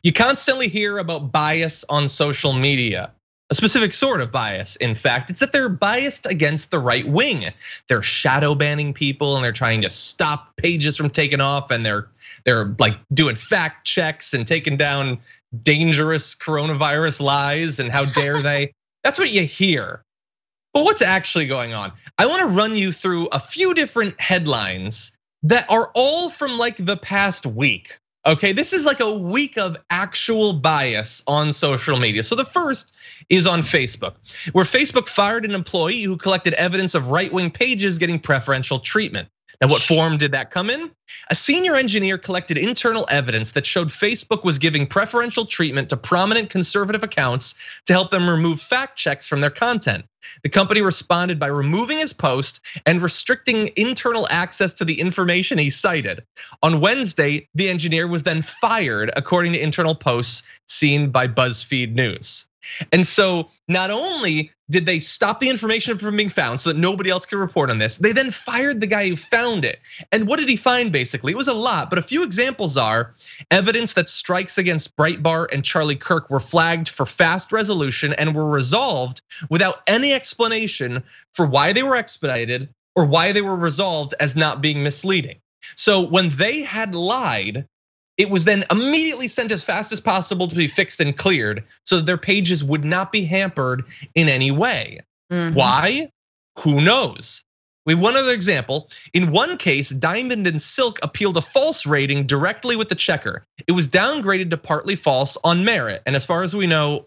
You constantly hear about bias on social media. A specific sort of bias, in fact, it's that they're biased against the right wing. They're shadow banning people and they're trying to stop pages from taking off, and they're like doing fact checks and taking down dangerous coronavirus lies, and how dare they? That's what you hear. But what's actually going on? I want to run you through a few different headlines that are all from like the past week. Okay, this is like a week of actual bias on social media. So the first is on Facebook, where Facebook fired an employee who collected evidence of right-wing pages getting preferential treatment. Now, what form did that come in? A senior engineer collected internal evidence that showed Facebook was giving preferential treatment to prominent conservative accounts to help them remove fact checks from their content. The company responded by removing his post and restricting internal access to the information he cited. On Wednesday, the engineer was then fired, according to internal posts seen by BuzzFeed News. And so not only did they stop the information from being found so that nobody else could report on this, they then fired the guy who found it. And what did he find basically? It was a lot, but a few examples are evidence that strikes against Breitbart and Charlie Kirk were flagged for fast resolution and were resolved without any explanation for why they were expedited or why they were resolved as not being misleading. So when they had lied, it was then immediately sent as fast as possible to be fixed and cleared so that their pages would not be hampered in any way. Why? Who knows? We have one other example. In one case, Diamond and Silk appealed a false rating directly with the checker. It was downgraded to partly false on merit, and as far as we know,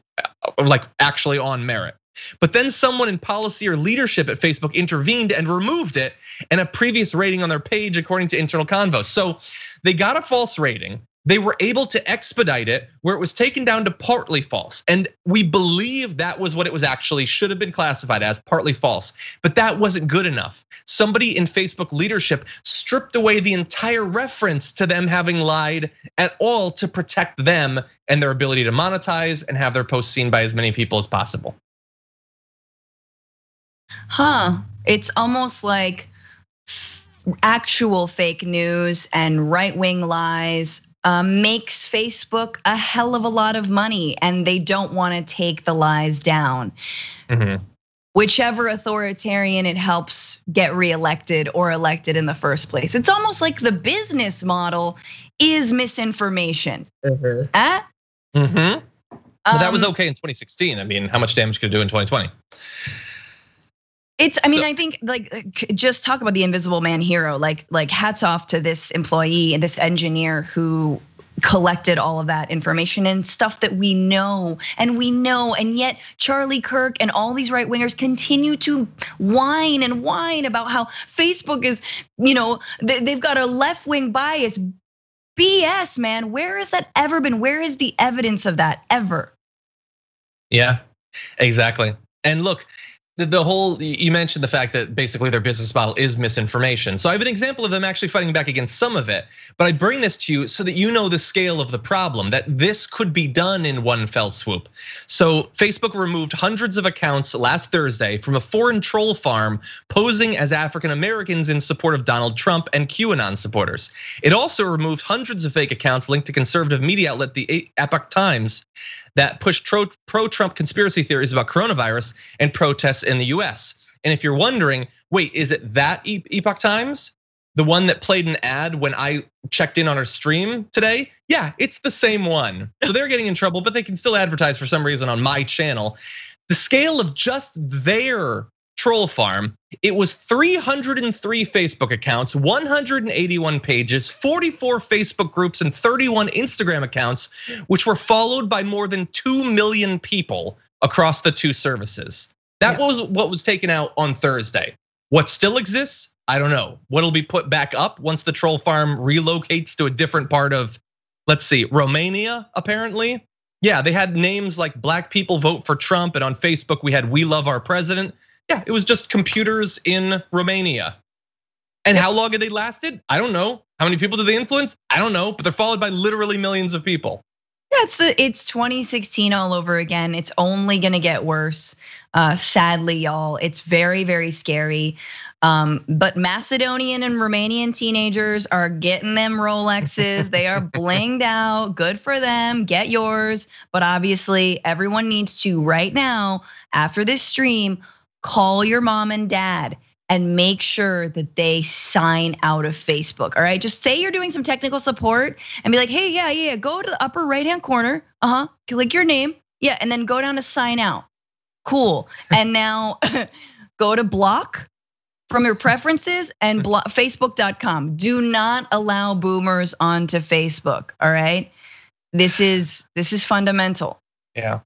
like actually on merit. But then someone in policy or leadership at Facebook intervened and removed it and a previous rating on their page according to internal convos. So they got a false rating. They were able to expedite it where it was taken down to partly false. And we believe that was what it was actually should have been classified as, partly false. But that wasn't good enough. Somebody in Facebook leadership stripped away the entire reference to them having lied at all to protect them and their ability to monetize and have their posts seen by as many people as possible. It's almost like actual fake news and right-wing lies makes Facebook a hell of a lot of money, and they don't want to take the lies down. Whichever authoritarian it helps get reelected or elected in the first place. It's almost like the business model is misinformation. But that was okay in 2016. I mean, how much damage could it do in 2020? I think like just talk about the invisible man hero. Like hats off to this employee and this engineer who collected all of that information and stuff that we know, and yet Charlie Kirk and all these right wingers continue to whine about how Facebook is, they've got a left wing bias. BS, man. Where has that ever been? Where is the evidence of that ever? Yeah, exactly. And look, you mentioned the fact that basically their business model is misinformation. So I have an example of them actually fighting back against some of it, but I bring this to you so that you know the scale of the problem, that this could be done in one fell swoop. So Facebook removed hundreds of accounts last Thursday from a foreign troll farm posing as African Americans in support of Donald Trump and QAnon supporters. It also removed hundreds of fake accounts linked to conservative media outlet the Epoch Times that pushed pro-Trump conspiracy theories about coronavirus and protests in the US. And if you're wondering, wait, is it that Epoch Times? The one that played an ad when I checked in on our stream today? Yeah, it's the same one. So they're getting in trouble, but they can still advertise for some reason on my channel. The scale of just their troll farm, it was 303 Facebook accounts, 181 pages, 44 Facebook groups, and 31 Instagram accounts, which were followed by more than 2 million people across the two services. That was what was taken out on Thursday. What still exists? I don't know. What'll be put back up once the troll farm relocates to a different part of, let's see, Romania, apparently. Yeah, they had names like Black People Vote for Trump, and on Facebook we had We Love Our President. Yeah, it was just computers in Romania. And how long had they lasted? I don't know. How many people did they influence? I don't know, but they're followed by literally millions of people. Yeah, it's 2016 all over again. It's only gonna get worse. Sadly, y'all, it's very, very scary. But Macedonian and Romanian teenagers are getting them Rolexes. They are blinged out. Good for them. Get yours. But obviously, everyone needs to right now, after this stream, call your mom and dad and make sure that they sign out of Facebook. All right, just say you're doing some technical support and be like, hey, yeah, go to the upper right-hand corner. Click your name. Yeah, and then go down to sign out. Cool. And now go to block from your preferences and block Facebook.com. Do not allow boomers onto Facebook. All right, this is fundamental. Yeah.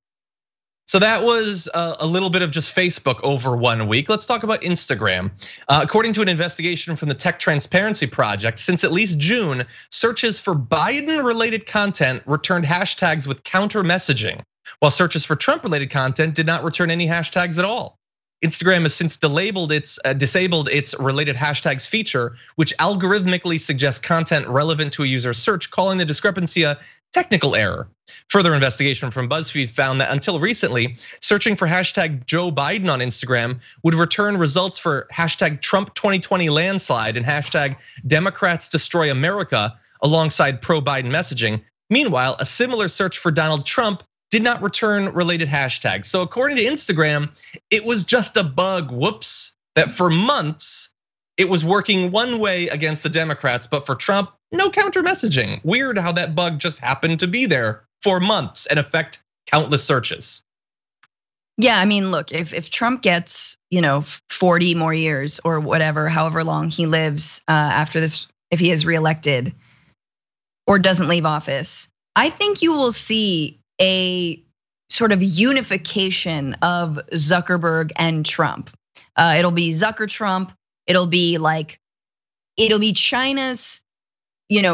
So that was a little bit of just Facebook over 1 week. Let's talk about Instagram. According to an investigation from the Tech Transparency Project, since at least June, searches for Biden-related content returned hashtags with counter messaging, while searches for Trump-related content did not return any hashtags at all. Instagram has since disabled its related hashtags feature, which algorithmically suggests content relevant to a user's search, calling the discrepancy a technical error. Further investigation from BuzzFeed found that until recently, searching for hashtag Joe Biden on Instagram would return results for hashtag Trump 2020 landslide and hashtag Democrats destroy America alongside pro-Biden messaging. Meanwhile, a similar search for Donald Trump did not return related hashtags. So according to Instagram, it was just a bug, whoops, that for months it was working one way against the Democrats, but for Trump, no counter messaging. Weird how that bug just happened to be there for months and affect countless searches. Yeah, I mean, look, if Trump gets 40 more years or whatever, however long he lives after this, if he is reelected or doesn't leave office, I think you will see a sort of unification of Zuckerberg and Trump. It'll be Zucker Trump. It'll be China's,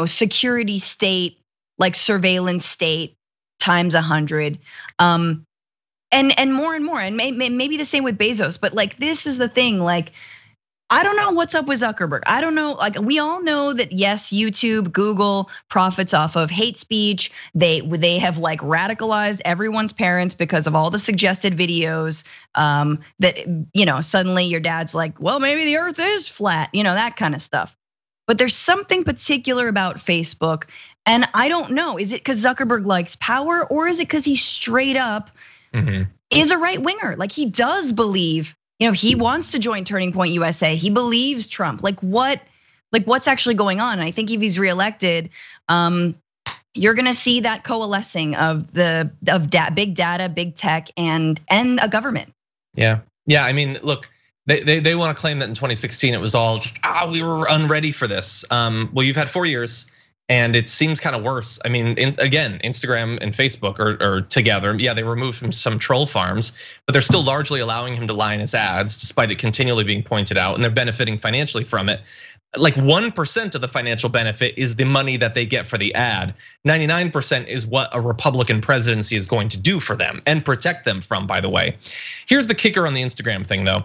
security state, like surveillance state times 100. And more and more, and maybe the same with Bezos. But like, this is the thing, like, I don't know what's up with Zuckerberg. I don't know, like we all know that yes, YouTube, Google profits off of hate speech. They have like radicalized everyone's parents because of all the suggested videos that suddenly your dad's like, well, maybe the earth is flat, that kind of stuff. But there's something particular about Facebook, and I don't know, is it because Zuckerberg likes power, or is it because he straight up is a right winger? Like he does believe, he wants to join Turning Point USA. He believes Trump. What's actually going on? And I think if he's reelected, you're gonna see that coalescing of big data, big tech, and a government. Yeah. I mean, look, they want to claim that in 2016 it was all just we were unready for this. Well, you've had 4 years. And it seems kind of worse. I mean, again, Instagram and Facebook are together. Yeah, they removed from some troll farms, but they're still largely allowing him to line his ads, despite it continually being pointed out, and they're benefiting financially from it. Like 1% of the financial benefit is the money that they get for the ad. 99% is what a Republican presidency is going to do for them and protect them from, by the way. Here's the kicker on the Instagram thing though.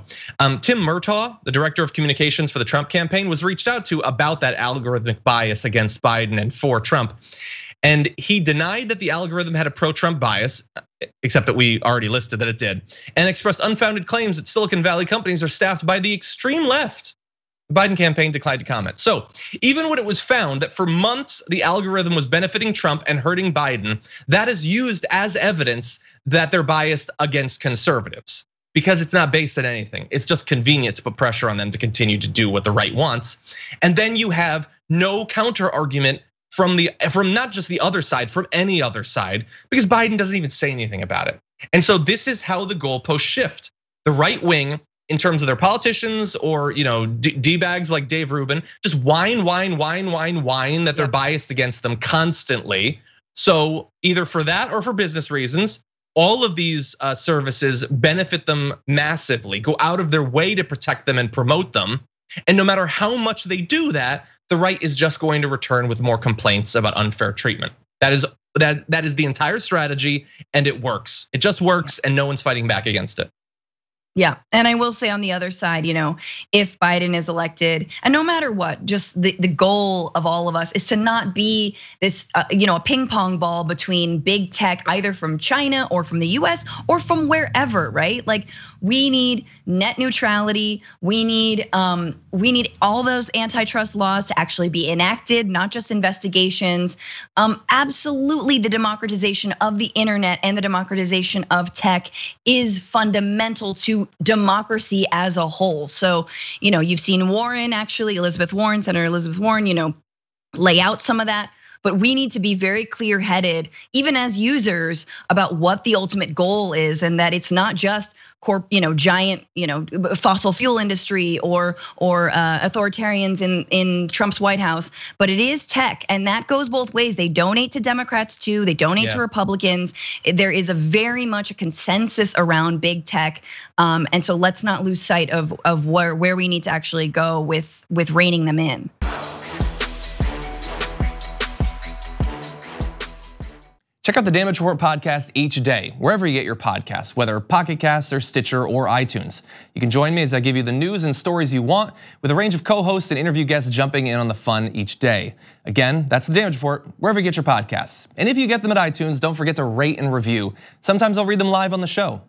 Tim Murtaugh, the director of communications for the Trump campaign, was reached out to about that algorithmic bias against Biden and for Trump. And he denied that the algorithm had a pro-Trump bias, except that we already listed that it did, and expressed unfounded claims that Silicon Valley companies are staffed by the extreme left. The Biden campaign declined to comment. So even when it was found that for months the algorithm was benefiting Trump and hurting Biden, that is used as evidence that they're biased against conservatives because it's not based on anything. It's just convenient to put pressure on them to continue to do what the right wants. And then you have no counter argument from not just the other side, from any other side, because Biden doesn't even say anything about it. And so this is how the goalposts shift. The right wing, in terms of their politicians or D-bags like Dave Rubin, just whine that they're biased against them constantly. So either for that or for business reasons, all of these services benefit them massively, go out of their way to protect them and promote them. And no matter how much they do that, the right is just going to return with more complaints about unfair treatment. That is the entire strategy, and it works. It just works, and no one's fighting back against it. Yeah, and I will say on the other side, if Biden is elected, and no matter what, just the goal of all of us is to not be this, a ping pong ball between big tech, either from China or from the US or from wherever, right? Like We need net neutrality. We need all those antitrust laws to actually be enacted, not just investigations. Absolutely, the democratization of the internet and the democratization of tech is fundamental to democracy as a whole. So, you've seen Warren, actually, Senator Elizabeth Warren, lay out some of that. But we need to be very clear-headed, even as users, about what the ultimate goal is, and that it's not just giant, fossil fuel industry or authoritarians in Trump's White House, but it is tech, and that goes both ways. They donate to Democrats too. They donate to Republicans. There is a very much a consensus around big tech, and so let's not lose sight of where we need to actually go with reining them in. Check out the Damage Report podcast each day, wherever you get your podcasts, whether Pocket Casts or Stitcher or iTunes. You can join me as I give you the news and stories you want, with a range of co-hosts and interview guests jumping in on the fun each day. Again, that's the Damage Report, wherever you get your podcasts. And if you get them at iTunes, don't forget to rate and review. Sometimes I'll read them live on the show.